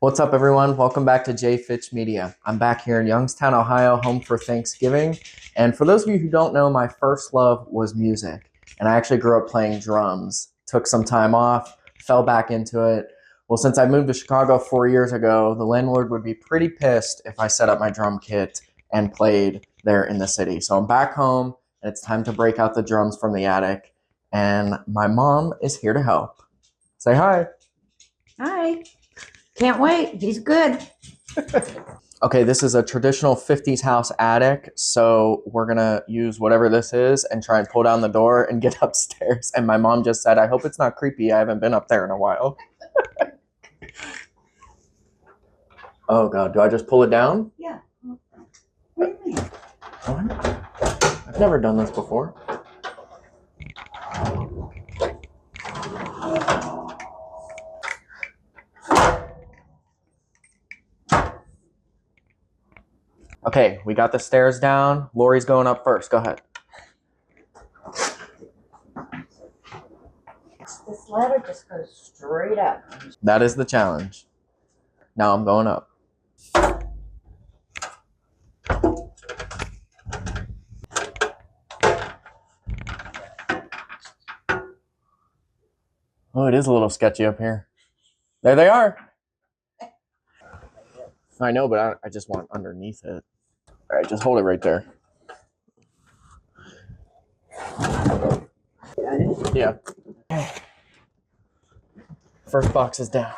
What's up, everyone? Welcome back to J Fitch Media. I'm back here in Youngstown, Ohio, home for Thanksgiving. And for those of you who don't know, my first love was music. And I actually grew up playing drums. Took some time off, fell back into it. Well, since I moved to Chicago 4 years ago, the landlord would be pretty pissed if I set up my drum kit and played there in the city. So I'm back home, and it's time to break out the drums from the attic. And my mom is here to help. Say hi. Hi. Can't wait. He's good. Okay, this is a traditional 50s house attic, so we're gonna use whatever this is and try and pull down the door and get upstairs. And my mom just said, I hope it's not creepy. I haven't been up there in a while. Oh God, do I just pull it down? Yeah. What do you mean? I've never done this before. Okay, we got the stairs down. Lori's going up first. Go ahead. This ladder just goes straight up. That is the challenge. Now I'm going up. Oh, it is a little sketchy up here. There they are. I know, but I just want underneath it. All right, just hold it right there. Yeah. First box is down.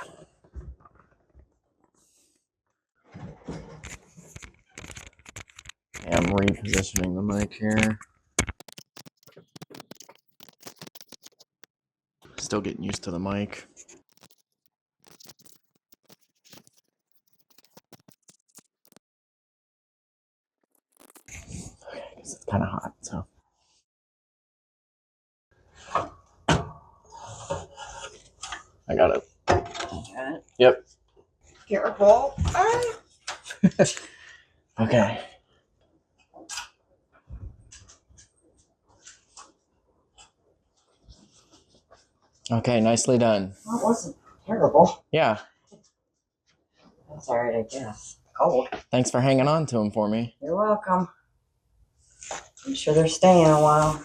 Okay, I'm repositioning the mic here. Still getting used to the mic. Okay, I guess it's kind of hot, so. I got it. Got it. Yep. Careful. Okay. Okay, nicely done. That wasn't terrible. Yeah. That's all right, I guess. Cold. Thanks for hanging on to him for me. You're welcome. I'm sure they're staying a while.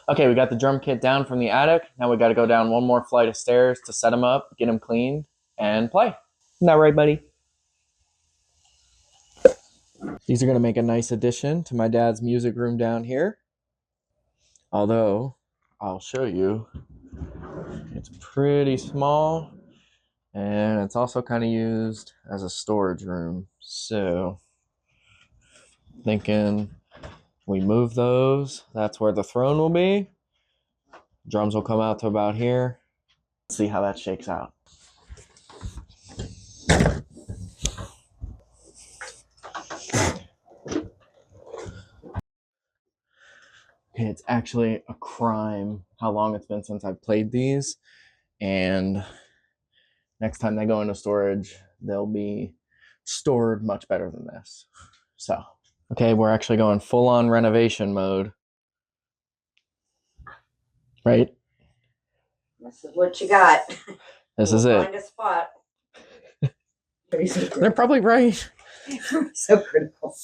Okay, we got the drum kit down from the attic. Now we got to go down one more flight of stairs to set them up, get them cleaned, and play. Isn't that right, buddy? These are going to make a nice addition to my dad's music room down here. Although, I'll show you. It's pretty small, and it's also kind of used as a storage room. So, thinking we move those. That's where the throne will be. Drums will come out to about here. Let's see how that shakes out. Okay, it's actually a crime how long it's been since I've played these. And next time they go into storage, they'll be stored much better than this. So, okay, we're actually going full-on renovation mode. Right? This is what you got. This is it. Find a spot. They're probably right. So critical.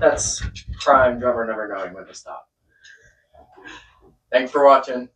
That's prime drummer never knowing when to stop. Thanks for watching.